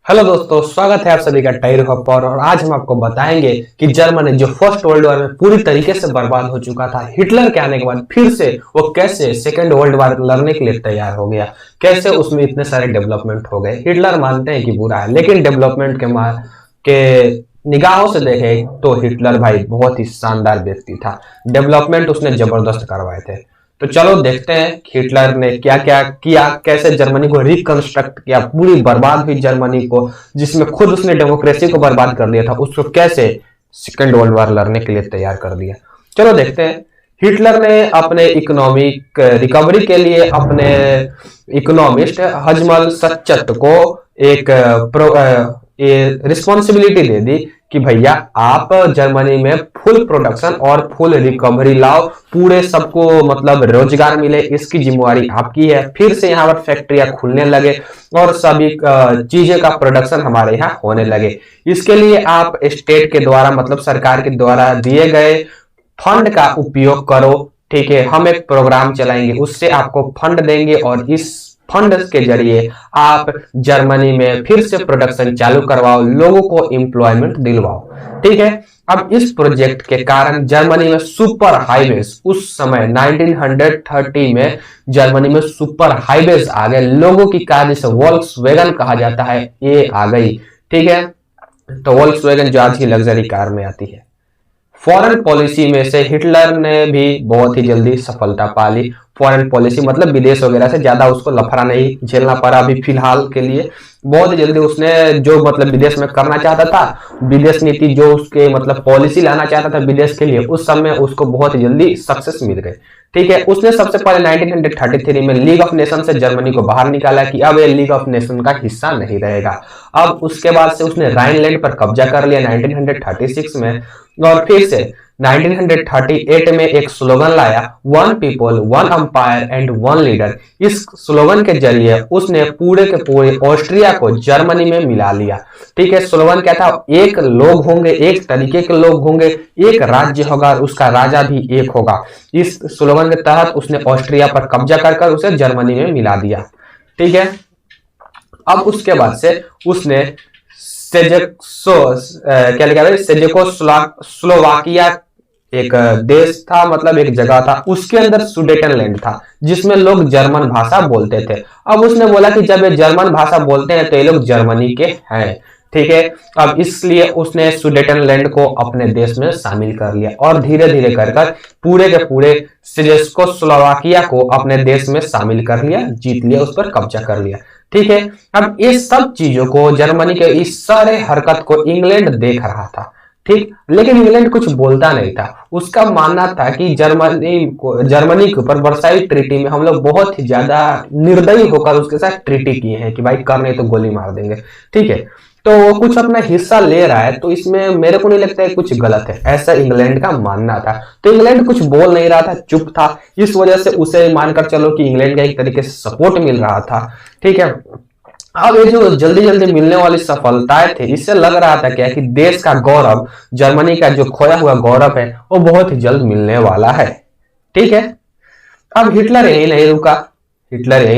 Hello दोस्तों, स्वागत है आप सभी का टाइर हब पर। और आज हम आपको बताएंगे कि जर्मनी जो फर्स्ट वर्ल्ड वॉर में पूरी तरीके से बर्बाद हो चुका था, हिटलर के आने के बाद फिर से वो कैसे सेकेंड वर्ल्ड वॉर लड़ने के लिए तैयार हो गया, कैसे उसमें इतने सारे डेवलपमेंट हो गए। हिटलर मानते हैं कि बुरा है, लेकिन डेवलपमेंट के निगाहों से देखे तो हिटलर भाई बहुत ही शानदार व्यक्ति था। डेवलपमेंट उसने जबरदस्त करवाए थे। तो चलो देखते हैं हिटलर ने क्या क्या किया, कैसे जर्मनी को रिकंस्ट्रक्ट किया, पूरी बर्बाद हुई जर्मनी को, जिसमें खुद उसने डेमोक्रेसी को बर्बाद कर दिया था, उसको कैसे सेकेंड वर्ल्ड वॉर लड़ने के लिए तैयार कर दिया। चलो देखते हैं। हिटलर ने अपने इकोनॉमिक रिकवरी के लिए अपने इकोनॉमिस्ट हजमल सच्चत को एक रिस्पॉन्सिबिलिटी दे दी कि भैया आप जर्मनी में फुल प्रोडक्शन और फुल रिकवरी लाओ, पूरे सबको मतलब रोजगार मिले, इसकी जिम्मेवारी आपकी है। फिर से यहाँ पर फैक्ट्रियां खुलने लगे और सभी चीजें का प्रोडक्शन हमारे यहाँ होने लगे। इसके लिए आप स्टेट के द्वारा मतलब सरकार के द्वारा दिए गए फंड का उपयोग करो। ठीक है, हम एक प्रोग्राम चलाएंगे, उससे आपको फंड देंगे और इस फंड के जरिए आप जर्मनी में फिर से प्रोडक्शन चालू करवाओ, लोगों को एम्प्लॉयमेंट दिलवाओ। ठीक है, अब इस प्रोजेक्ट के कारण जर्मनी में सुपर हाईवेज, उस समय 1930 में जर्मनी में सुपर हाईवेज आ गए, लोगों की कार जिसे वोल्क्सवैगन कहा जाता है ये आ गई। ठीक है, तो वोल्क्सवैगन जो आज की लग्जरी कार में आती है। फॉरेन पॉलिसी में से हिटलर ने भी बहुत ही जल्दी सफलता पा ली। फॉरेन पॉलिसी मतलब विदेश वगैरह से ज्यादा उसको लफड़ा नहीं झेलना पड़ा अभी फिलहाल के लिए। बहुत जल्दी उसने जो मतलब विदेश में करना चाहता था, विदेश नीति जो उसके मतलब पॉलिसी लाना चाहता था विदेश के लिए, उस समय उसको बहुत जल्दी सक्सेस मिल गए। ठीक है, उसने सबसे पहले 1933 में लीग ऑफ नेशन से जर्मनी को बाहर निकाला कि अब ये लीग ऑफ नेशन का हिस्सा नहीं रहेगा। अब उसके बाद से उसने राइनलैंड पर कब्जा कर लिया 1936 में, और फिर से 1938 में एक स्लोगन लाया, one people one umpire and one leader. इस स्लोगन के जरिए उसने पूरे के पूरे ऑस्ट्रिया को जर्मनी में मिला लिया। ठीक है, स्लोगन क्या था? एक लोग होंगे, एक तरीके के लोग होंगे, एक राज्य होगा और उसका राजा भी एक होगा। इस स्लोगन के तहत उसने ऑस्ट्रिया पर कब्जा कर उसे जर्मनी में मिला दिया। ठीक है, अब उसके बाद से उसने स्लोवाकिया एक देश था, मतलब एक जगह था, उसके अंदर सुडेटनलैंड था जिसमें लोग जर्मन भाषा बोलते थे। अब उसने बोला कि जब ये जर्मन भाषा बोलते हैं तो ये लोग जर्मनी के हैं। ठीक है, अब इसलिए उसने सुडेटनलैंड को अपने देश में शामिल कर लिया और धीरे धीरे कर पूरे के पूरे स्लोवाकिया को अपने देश में शामिल कर लिया, जीत लिया, उस पर कब्जा कर लिया। ठीक है, अब इस सब चीजों को, जर्मनी के इस सारे हरकत को इंग्लैंड देख रहा था। ठीक, लेकिन इंग्लैंड कुछ बोलता नहीं था। उसका मानना था कि जर्मनी के ऊपर वर्साई ट्रीटी में हम लोग बहुत ही ज्यादा निर्दयी होकर उसके साथ ट्रीटी किए हैं कि भाई कर नहीं तो गोली मार देंगे। ठीक है, तो वो कुछ अपना हिस्सा ले रहा है, तो इसमें मेरे को नहीं लगता है कुछ गलत है, ऐसा इंग्लैंड का मानना था। तो इंग्लैंड कुछ बोल नहीं रहा था, चुप था। इस वजह से उसे मानकर चलो कि इंग्लैंड का एक तरीके से सपोर्ट मिल रहा था। ठीक है, अब ये जो जल्दी जल्दी मिलने वाली सफलताएं थे, इससे लग रहा था क्या कि देश का गौरव, जर्मनी का जो खोया हुआ गौरव है वो बहुत ही जल्द मिलने वाला है। ठीक है, अब हिटलर यही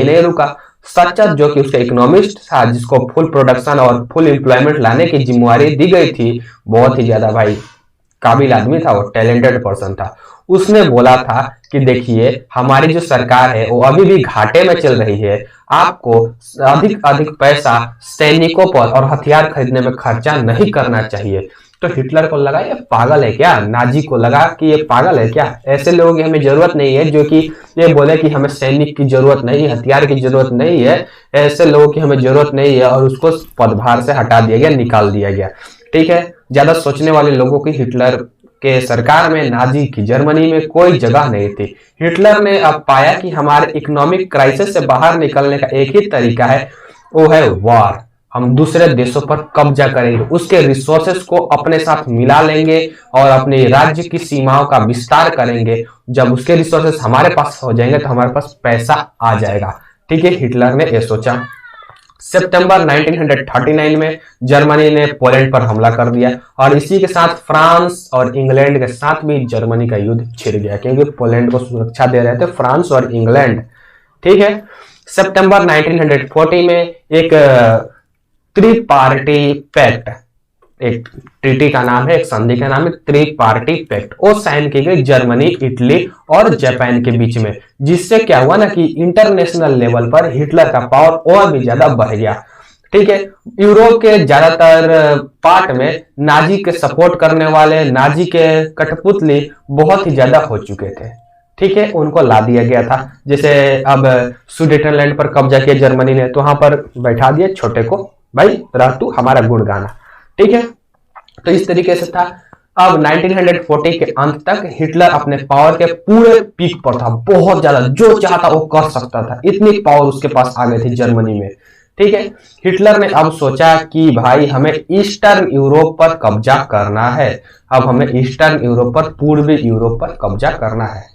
नहीं रुका। सच्चर जो कि उसका इकोनॉमिस्ट था, जिसको फुल प्रोडक्शन और फुल एम्प्लॉयमेंट लाने की जिम्मेवारी दी गई थी, बहुत ही ज्यादा भाई काबिल आदमी था, वो टैलेंटेड पर्सन था। उसने बोला था कि देखिए हमारी जो सरकार है वो अभी भी घाटे में चल रही है, आपको अधिक पैसा सैनिकों पर और हथियार खरीदने में खर्चा नहीं करना चाहिए। तो हिटलर को लगा ये पागल है क्या, नाजी को लगा कि ये पागल है क्या, ऐसे लोगों की हमें जरूरत नहीं है जो कि ये बोले कि हमें सैनिक की जरूरत नहीं, हथियार की जरूरत नहीं है, ऐसे लोगों की हमें जरूरत नहीं है। और उसको पदभार से हटा दिया गया, निकाल दिया गया। ठीक है, ज्यादा सोचने वाले लोगों की हिटलर के सरकार में, नाजी की जर्मनी में कोई जगह नहीं थी। हिटलर ने अब पाया कि हमारे इकोनॉमिक क्राइसिस से बाहर निकलने का एक ही तरीका है, वो है वॉर। हम दूसरे देशों पर कब्जा करेंगे, उसके रिसोर्सेस को अपने साथ मिला लेंगे और अपने राज्य की सीमाओं का विस्तार करेंगे। जब उसके रिसोर्सेस हमारे पास हो जाएंगे तो हमारे पास पैसा आ जाएगा। ठीक है, हिटलर ने यह सोचा। सितंबर 1939 में जर्मनी ने पोलैंड पर हमला कर दिया और इसी के साथ फ्रांस और इंग्लैंड के साथ भी जर्मनी का युद्ध छिड़ गया, क्योंकि पोलैंड को सुरक्षा दे रहे थे फ्रांस और इंग्लैंड। ठीक है, सितंबर 1940 में एक त्रिपार्टी पैक्ट, एक ट्रीटी का नाम है, एक संधि का नाम है त्रिपार्टी पैक्ट, वो साइन की गई जर्मनी, इटली और जापान के बीच में, जिससे क्या हुआ ना कि इंटरनेशनल लेवल पर हिटलर का पावर और भी ज्यादा बढ़ गया। ठीक है, यूरोप के ज्यादातर पार्ट में नाजी के सपोर्ट करने वाले, नाजी के कठपुतली बहुत ही ज्यादा हो चुके थे। ठीक है, उनको ला दिया गया था। जैसे अब सुडेटनलैंड पर कब्जा किया जर्मनी ने, तो वहां पर बैठा दिया छोटे को, भाई रह तू हमारा गुण गाना। ठीक है, तो इस तरीके से था। अब 1940 के अंत तक हिटलर अपने पावर के पूरे पीक पर था, बहुत ज्यादा, जो चाहता वो कर सकता था, इतनी पावर उसके पास आ गई थी जर्मनी में। ठीक है, हिटलर ने अब सोचा कि भाई हमें ईस्टर्न यूरोप पर कब्जा करना है, अब हमें ईस्टर्न यूरोप पर, पूर्वी यूरोप पर कब्जा करना है।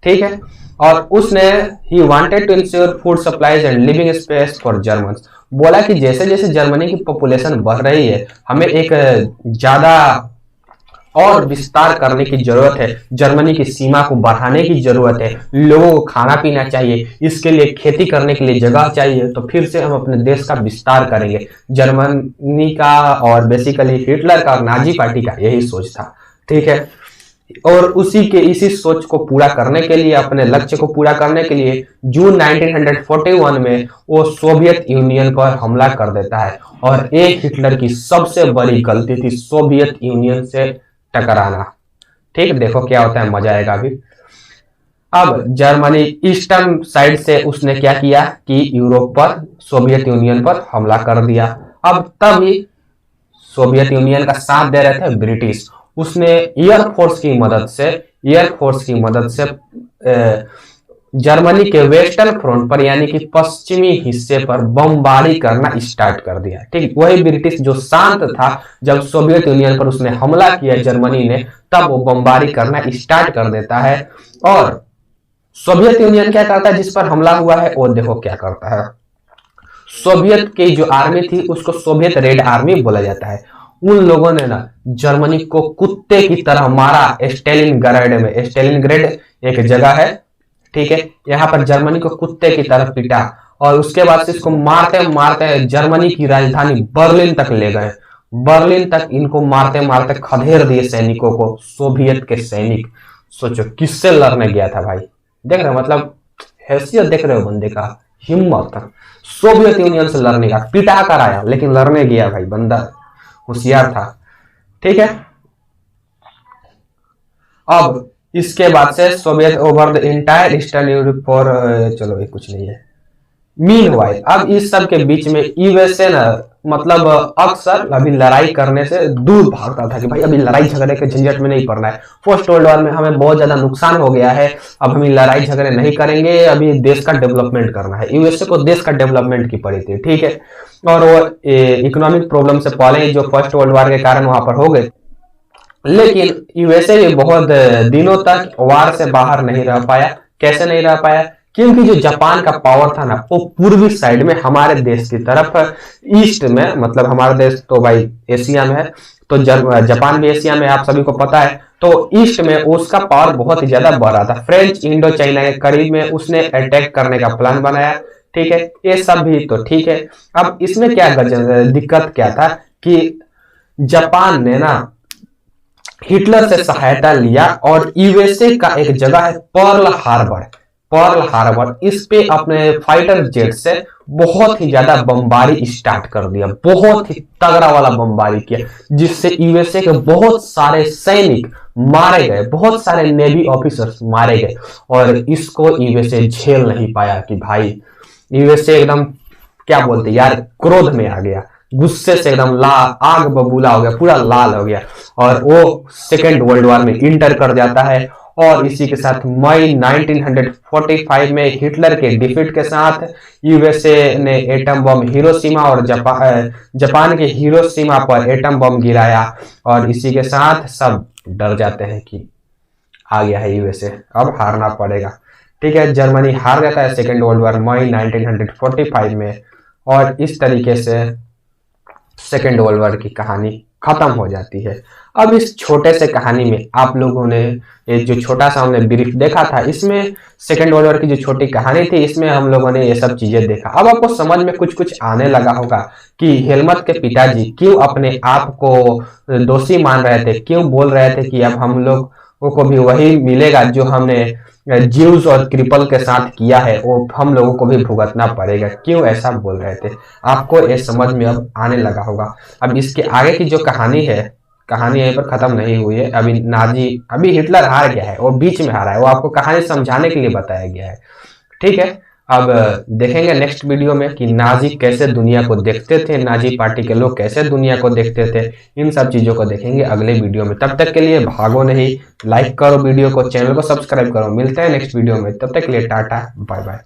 ठीक है, और उसने he wanted to ensure food supplies and living space for Germans, बोला कि जैसे जैसे जर्मनी की पॉपुलेशन बढ़ रही है, हमें एक ज्यादा और विस्तार करने की जरूरत है, जर्मनी की सीमा को बढ़ाने की जरूरत है, लोगों को खाना पीना चाहिए, इसके लिए खेती करने के लिए जगह चाहिए, तो फिर से हम अपने देश का विस्तार करेंगे। जर्मनी का और बेसिकली हिटलर का और नाजी पार्टी का यही सोच था। ठीक है, और इसी सोच को पूरा करने के लिए, अपने लक्ष्य को पूरा करने के लिए जून 1941 में वो सोवियत यूनियन पर हमला कर देता है। और एक हिटलर की सबसे बड़ी गलती थी सोवियत यूनियन से टकराना। ठीक, देखो क्या होता है, मजा आएगा अभी। अब जर्मनी ईस्टर्न साइड से उसने क्या किया कि यूरोप पर, सोवियत यूनियन पर हमला कर दिया। अब तभी सोवियत यूनियन का साथ दे रहे थे ब्रिटिश, उसने एयरफोर्स की मदद से जर्मनी के वेस्टर्न फ्रंट पर, यानी कि पश्चिमी हिस्से पर बमबारी करना स्टार्ट कर दिया। ठीक, वही ब्रिटिश जो शांत था, जब सोवियत यूनियन पर उसने हमला किया जर्मनी ने, तब वो बमबारी करना स्टार्ट कर देता है। और सोवियत यूनियन क्या करता है, जिस पर हमला हुआ है, वो देखो क्या करता है। सोवियत की जो आर्मी थी उसको सोवियत रेड आर्मी बोला जाता है। उन लोगों ने ना जर्मनी को कुत्ते की तरह मारा। स्टेलिनग्रेड में, स्टेलिनग्रेड एक जगह है, ठीक है, यहाँ पर जर्मनी को कुत्ते की तरह पीटा, और उसके बाद से इसको मारते मारते जर्मनी की राजधानी बर्लिन तक ले गए। बर्लिन तक इनको मारते मारते खदेड़ दिए सैनिकों को, सोवियत के सैनिक। सोचो किससे लड़ने गया था भाई, देख रहे हो, मतलब हैसियत देख रहे हो बंदे का, हिम्मत, सोवियत यूनियन से लड़ने का, पिटा कर आया लेकिन लड़ने गया भाई, बंदा होशियार था। ठीक है, अब इसके बाद से Soviet over the entire eastern Europe for, चलो ये कुछ नहीं है। मीनवाइल, अब इस सब के बीच में यूएसए ना, मतलब अक्सर अभी लड़ाई करने से दूर भागता था कि भाई अभी लड़ाई झगड़े के झंझट में नहीं पड़ना है, फर्स्ट वर्ल्ड वॉर में हमें बहुत ज्यादा नुकसान हो गया है, अब हम लड़ाई झगड़े नहीं करेंगे, अभी देश का डेवलपमेंट करना है। यूएसए को देश का डेवलपमेंट की पड़ी थी। ठीक है, और वो इकोनॉमिक प्रॉब्लम से पहले जो फर्स्ट वर्ल्ड वॉर के कारण वहां पर हो गए, लेकिन यूएसए भी बहुत दिनों तक वार से बाहर नहीं रह पाया। कैसे नहीं रह पाया, क्योंकि जो जापान का पावर था ना, वो पूर्वी साइड में हमारे देश की तरफ, ईस्ट में, मतलब हमारा देश तो भाई एशिया में है, तो जापान भी एशिया में, आप सभी को पता है। तो ईस्ट में उसका पावर बहुत ही ज्यादा बढ़ रहा था। फ्रेंच इंडो चाइना के करीब में उसने अटैक करने का प्लान बनाया। ठीक है, ये सब भी तो ठीक है। अब इसमें क्या दिक्कत क्या था कि जापान ने ना हिटलर से सहायता लिया, और यूएसए का एक जगह है पर्ल हार्बर, इस पे अपने फाइटर जेट से बहुत ही ज्यादा बमबारी स्टार्ट कर दिया, बहुत ही तगड़ा वाला बमबारी किया, जिससे यूएसए के बहुत सारे सैनिक मारे गए, बहुत सारे नेवी ऑफिसर्स मारे गए। और इसको यूएसए झेल नहीं पाया कि भाई, यूएसए एकदम क्या बोलते यार, क्रोध में आ गया, गुस्से से एकदम आग बबूला हो गया, पूरा लाल हो गया, और वो सेकेंड वर्ल्ड वॉर में इंटर कर जाता है। और इसी के साथ मई 1945 में हिटलर के डिफीट के साथ यूएसए ने एटम बम हिरोशिमा और जापान के हिरोशिमा पर एटम बम गिराया, और इसी के साथ सब डर जाते हैं कि आ गया है यूएसए, अब हारना पड़ेगा। ठीक है, जर्मनी हार जाता है सेकेंड वर्ल्ड वॉर मई 1945 में, और इस तरीके से सेकेंड वर्ल्ड वॉर की कहानी खत्म हो जाती है। अब इस छोटे से कहानी में आप लोगों ने ये जो छोटा सा हमने ब्रीफ देखा था, इसमें सेकेंड वर्ल्ड वॉर की जो छोटी कहानी थी, इसमें हम लोगों ने ये सब चीजें देखा। अब आपको समझ में कुछ कुछ आने लगा होगा कि हेलमत के पिताजी क्यों अपने आप को दोषी मान रहे थे, क्यों बोल रहे थे कि अब हम लोग को भी वही मिलेगा जो हमने ज्यूज और क्रिपल के साथ किया है, वो हम लोगों को भी भुगतना पड़ेगा, क्यों ऐसा बोल रहे थे। आपको ये समझ में अब आने लगा होगा। अब इसके आगे की जो कहानी है, कहानी यहीं पर खत्म नहीं हुई है। अभी हिटलर हार गया है, वो बीच में हारा है, वो आपको कहानी समझाने के लिए बताया गया है। ठीक है, अब देखेंगे नेक्स्ट वीडियो में कि नाजी कैसे दुनिया को देखते थे, नाजी पार्टी के लोग कैसे दुनिया को देखते थे। इन सब चीजों को देखेंगे अगले वीडियो में। तब तक के लिए भागो नहीं, लाइक करो वीडियो को, चैनल को सब्सक्राइब करो। मिलते हैं नेक्स्ट वीडियो में, तब तक के लिए टाटा बाय बाय।